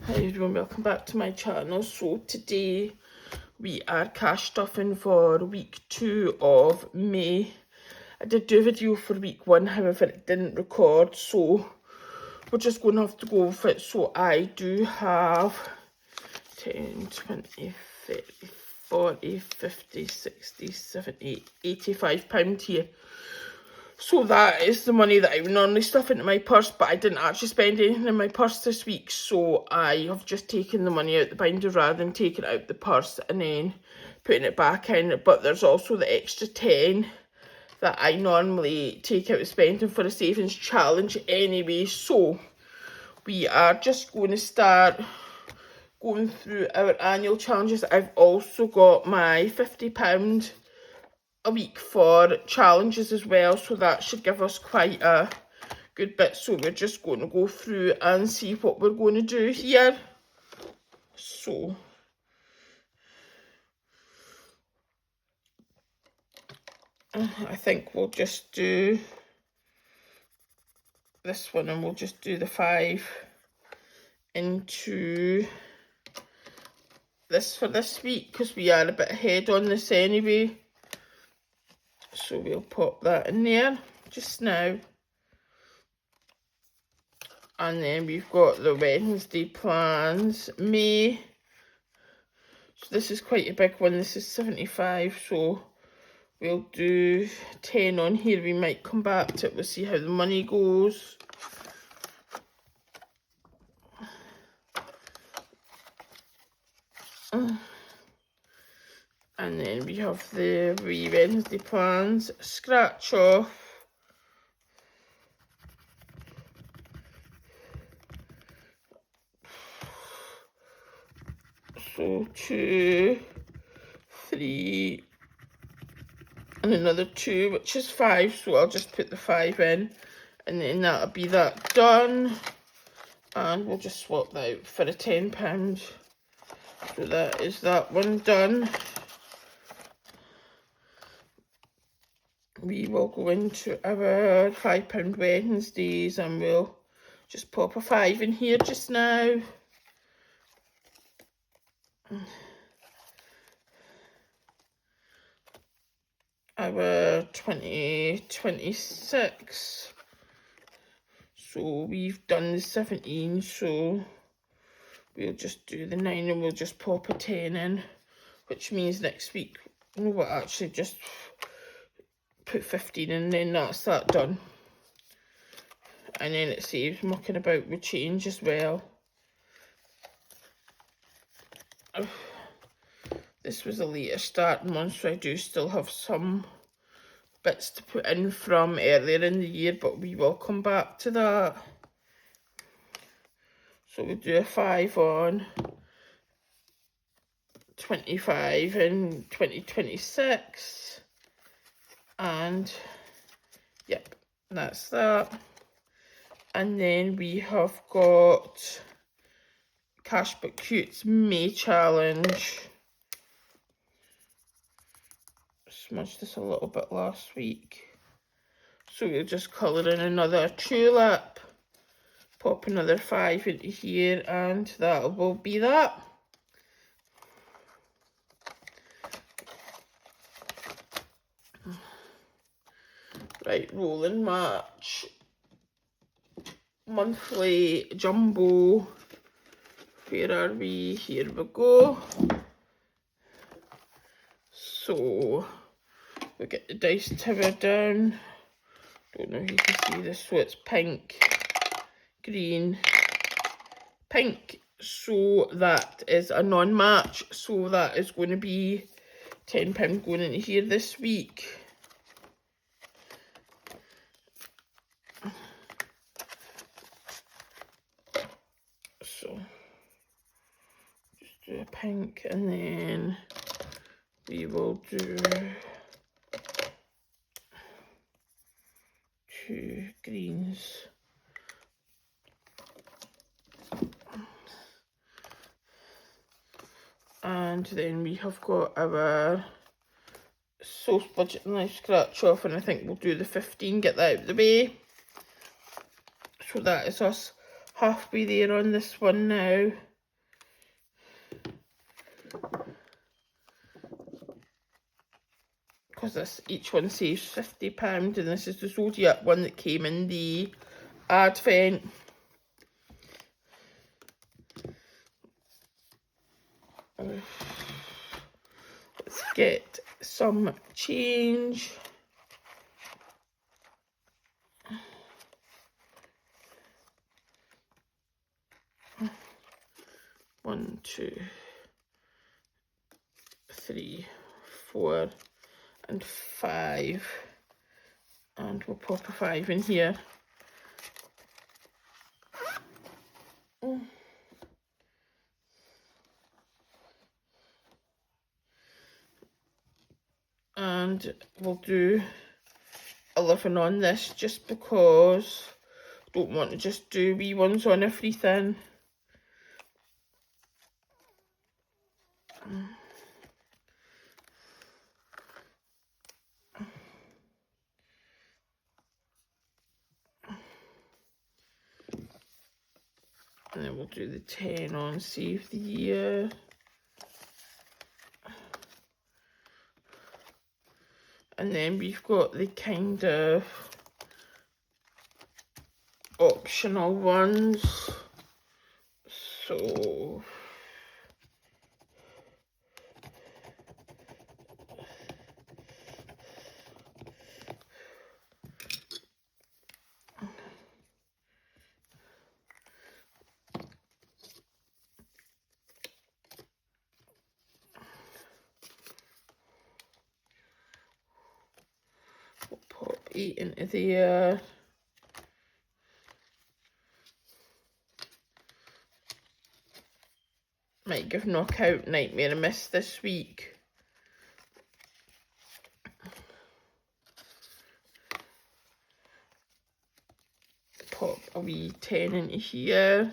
Hi everyone, welcome back to my channel. So today we are cash stuffing for week 2 of May. I did do a video for week 1, however it didn't record, so we're just going to have to go with it. So I do have 10, 20, 30, 40, 50, 60, 70, 85 pounds here. So that is the money that I would normally stuff into my purse, but I didn't actually spend anything in my purse this week, so I have just taken the money out the binder rather than taking it out the purse and then putting it back in. But there's also the extra 10 that I normally take out spending for a savings challenge anyway. So we are just going to start going through our annual challenges. I've also got my £50 a week for challenges as well, so that should give us quite a good bit. So we're just going to go through and see what we're going to do here. So I think we'll just do this one, and we'll just do the 5 into this for this week because we are a bit ahead on this anyway. So we'll pop that in there just now. And then we've got the Wednesday plans, May. So this is quite a big one. This is 75, so we'll do 10 on here. We might come back to it. We'll see how the money goes. And then we have the wee Wednesday plans, scratch off. So 2, 3, and another 2, which is 5. So I'll just put the 5 in, and then that'll be that done. And we'll just swap that out for a £10. So that is that one done. We will go into our £5 Wednesdays, and we'll just pop a 5 in here just now. Our 2026. So we've done the 17, so we'll just do the 9 and we'll just pop a 10 in, which means next week we'll actually just put 15 in, and then that's that done. And then it saves mucking about with change as well. This was a later starting one, so I do still have some bits to put in from earlier in the year, but we will come back to that. So we'll do a 5 on 25 in 2026. And yep, that's that. And then we have got Cash But Cute's May challenge. Smudged this a little bit last week. So we'll just colour in another tulip, pop another 5 into here, and that will be that. Right, rolling March monthly jumbo. Where are we? Here we go. So we'll get the dice tower down. Don't know if you can see this. So it's pink, green, pink. So that is a non-match. So that is going to be £10 going into here this week. So just do a pink, and then we will do 2 greens. And then we have got our Sauce Budget Knife scratch off, and I think we'll do the 15, get that out of the way. So that is us halfway there on this one now. because this each one saves £50, and this is the Zodiac one that came in the Advent. Let's get some change. One, 2, 3, 4, and 5. And we'll pop a 5 in here. And we'll do 11 on this just because I don't want to just do wee ones on everything. And then we'll do the 10 on Save the Year. And then we've got the kind of optional ones. So we'll pop 8 into there. Might give Knockout Nightmare a miss this week. Pop a wee 10 into here.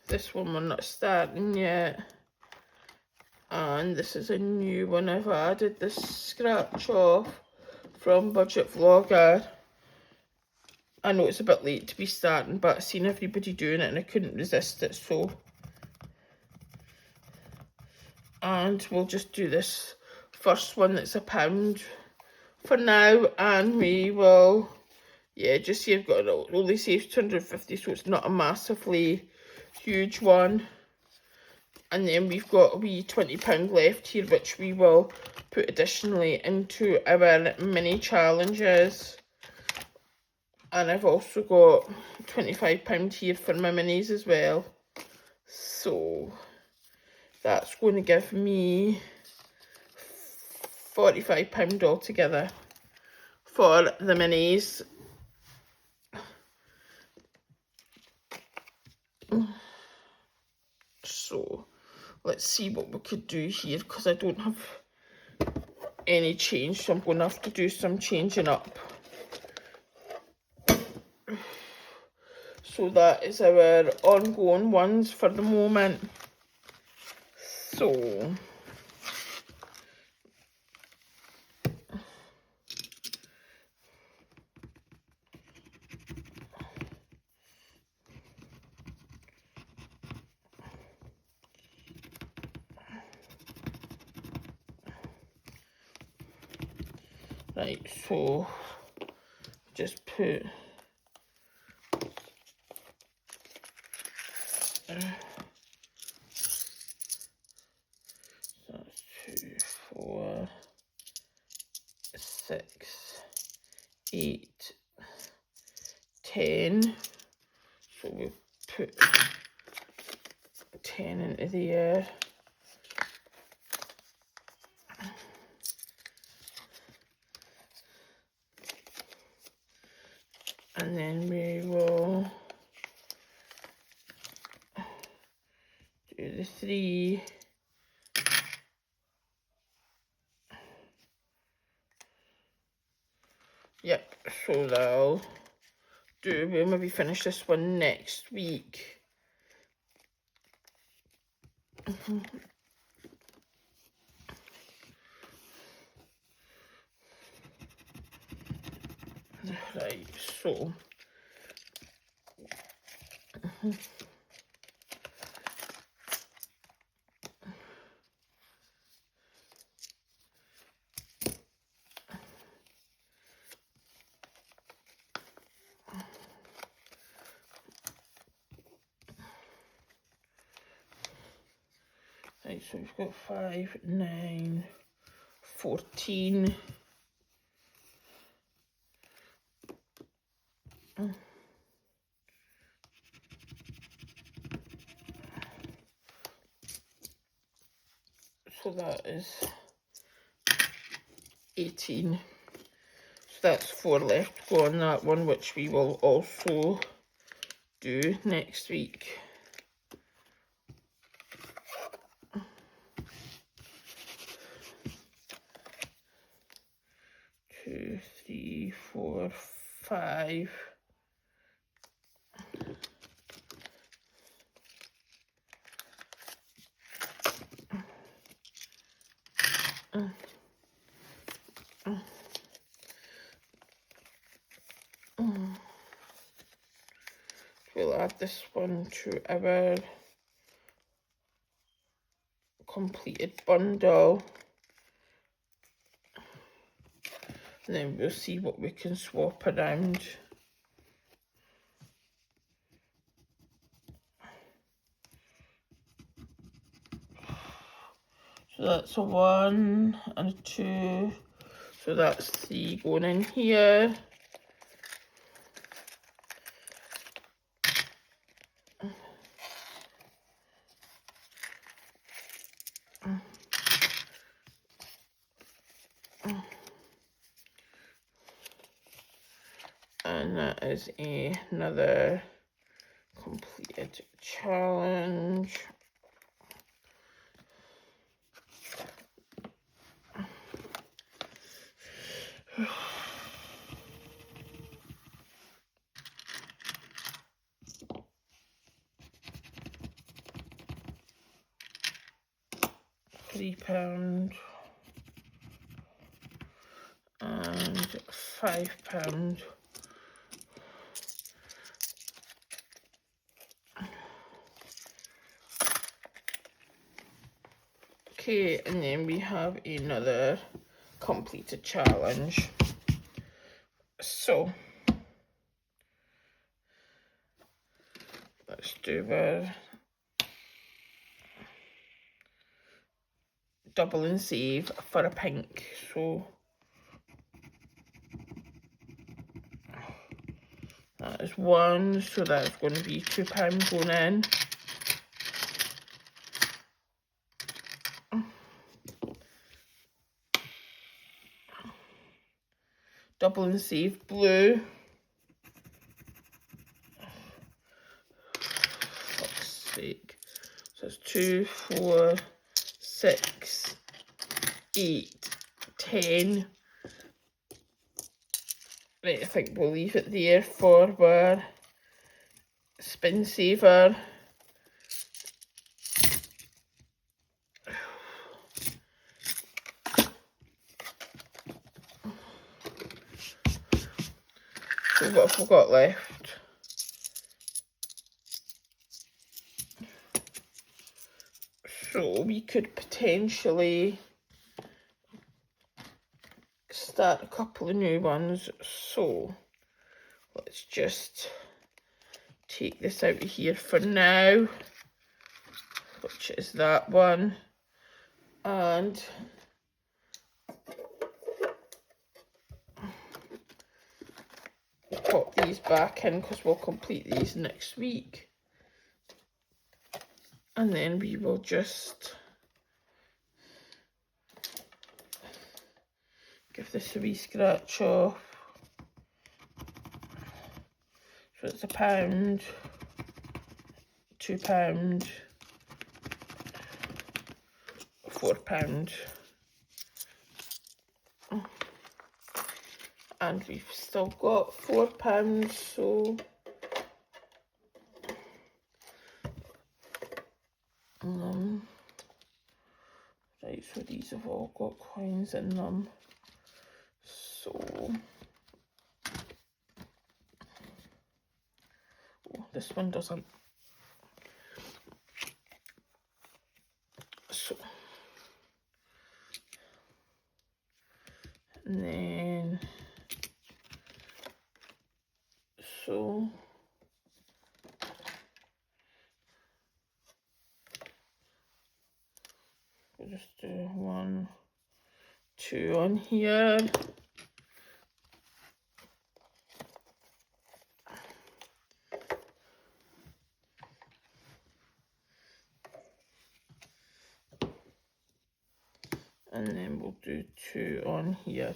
This one we're not starting yet. And this is a new one I've added, this scratch off from Budget Vlogger. I know it's a bit late to be starting, but I've seen everybody doing it and I couldn't resist it, so. And we'll just do this first one that's £1 for now, and we will, yeah, just see I've got it only saves 250, so it's not a massively huge one. And then we've got a wee £20 left here, which we will put additionally into our mini challenges. And I've also got £25 here for my minis as well. So that's going to give me £45 altogether for the minis. So let's see what we could do here, because I don't have any change, so I'm going to have to do some changing up. So that is our ongoing ones for the moment. So right, so just put that's 2, 4, 6, 8, 10. So we'll put 10 into there. And then we will do the 3. Yep, so that'll do. We'll maybe finish this one next week. Right, so right, so we've got 5, 9, 14. So that is 18. So that's 4 left to go on that one, which we will also do next week. Two, 3, 4, 5. We'll add this one to our completed bundle. And then we'll see what we can swap around. So that's a 1 and a 2. So that's 3 going in here. And that is another completed challenge. £3 and £5. Okay, and then we have another completed challenge. So let's do our double and save for a pink. So that is 1, so that's going to be £2 going in. Double and save blue. Fuck's sake. So it's 2, 4, 6, 8, 10. Right, I think we'll leave it there for our spin saver. So what have we got left? So we could potentially start a couple of new ones. So let's just take this out of here for now, which is that one, and pop these back in because we'll complete these next week. And then we will just give this a wee scratch off. So it's £1, £2, £4. And we've still got £4, so Right, so these have all got coins in them. So, oh, this one doesn't. So, and then, so, we'll just do 1, 2 on here. And then we'll do 2 on here.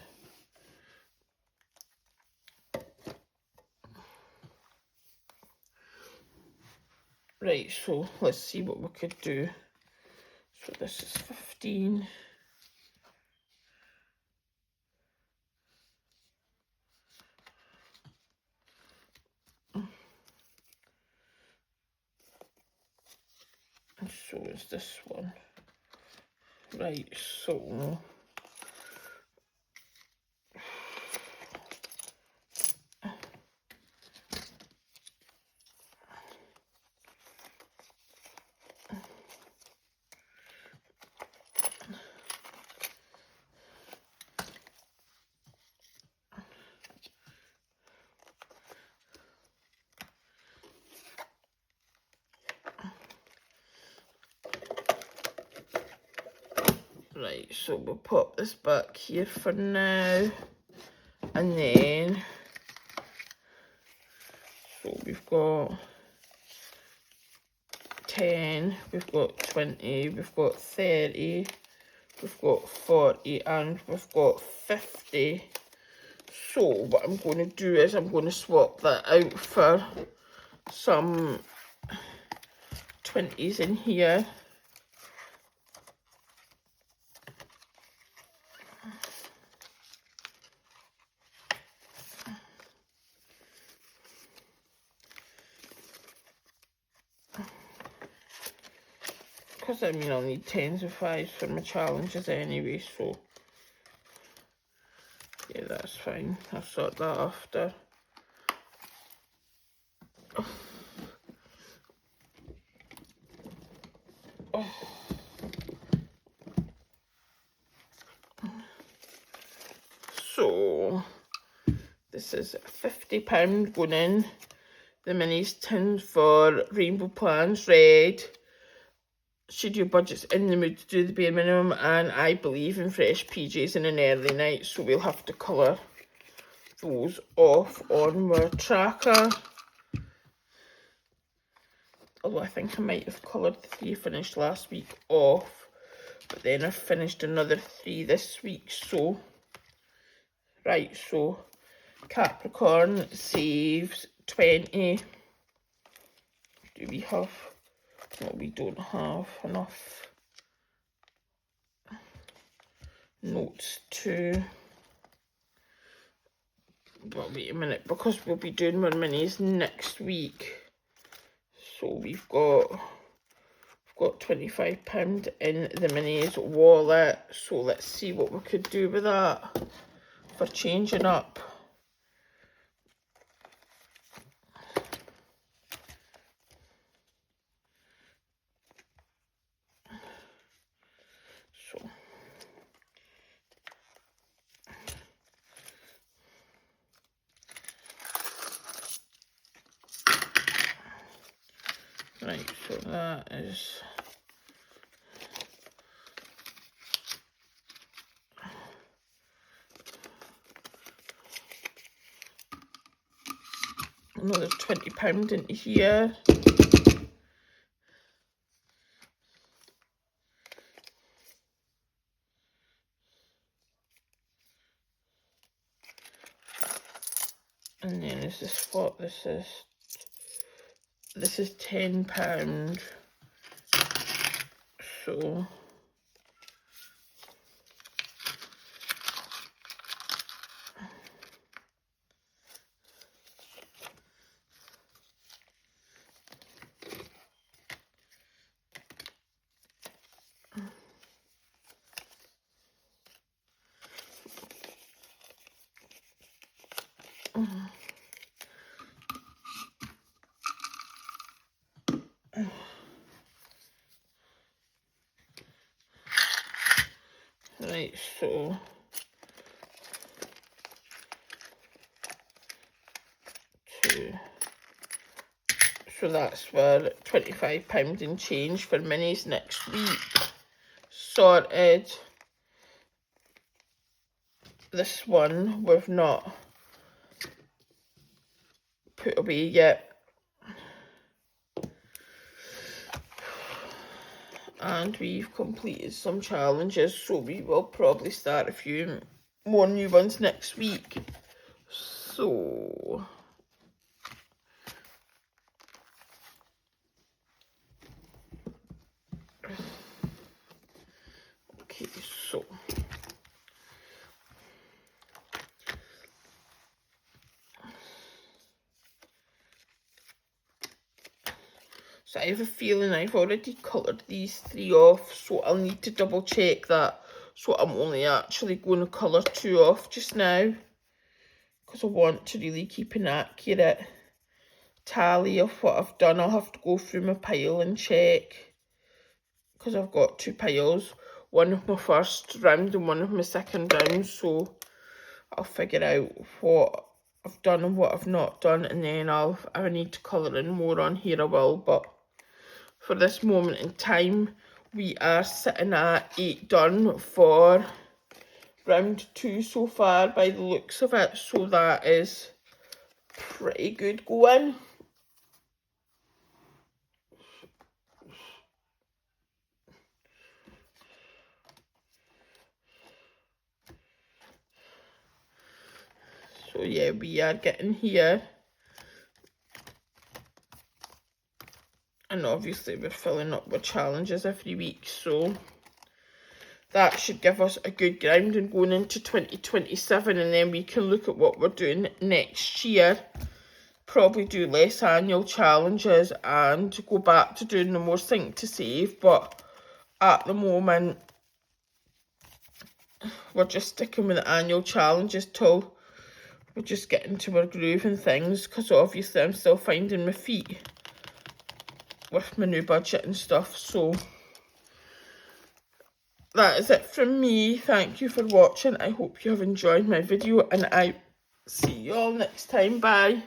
Right, so let's see what we could do. So this is 15. And so is this one. Right, so right, so we'll pop this back here for now, and then so we've got 10, we've got 20, we've got 30, we've got 40, and we've got 50. So what I'm going to do is I'm going to swap that out for some 20s in here. Because I mean I'll need 10s and 5s for my challenges anyway, so yeah, that's fine. I'll sort that after. So this is £50 going in the minis tin for Rainbow Plans Red. Should your budget's in the mood to do the bare minimum, and I believe in fresh PJs in an early night, so we'll have to colour those off on our tracker. Although I think I might have coloured the 3 finished last week off, but then I've finished another 3 this week, so right, so Capricorn saves 20. Do we have? No, we don't have enough notes to. But wait a minute, because we'll be doing more minis next week. So we've got £25 in the minis wallet. So let's see what we could do with that for changing up. So right, so that is another £20 into here. And then is this what this is? This is £10. So Right, so that's for £25 and change for minis next week. Sorted. This one we've not put away yet. And we've completed some challenges, so we will probably start a few more new ones next week. So okay, so I have a feeling I've already coloured these 3 off, so I'll need to double check that. So I'm only actually going to colour 2 off just now, because I want to really keep an accurate tally of what I've done. I'll have to go through my pile and check, because I've got 2 piles, one of my first round and one of my second round, so I'll figure out what I've done and what I've not done, and then if I need to colour in more on here I will, but for this moment in time we are sitting at 8 done for round 2 so far by the looks of it, so that is pretty good going. So yeah, we are getting here. And obviously we're filling up with challenges every week, so that should give us a good grounding going into 2027, and then we can look at what we're doing next year. Probably do less annual challenges and go back to doing the more Think to Save, but at the moment we're just sticking with the annual challenges till we just get into our groove and things, because obviously I'm still finding my feet with my new budget and stuff. So that is it from me. Thank you for watching. I hope you have enjoyed my video, and I see you all next time. Bye.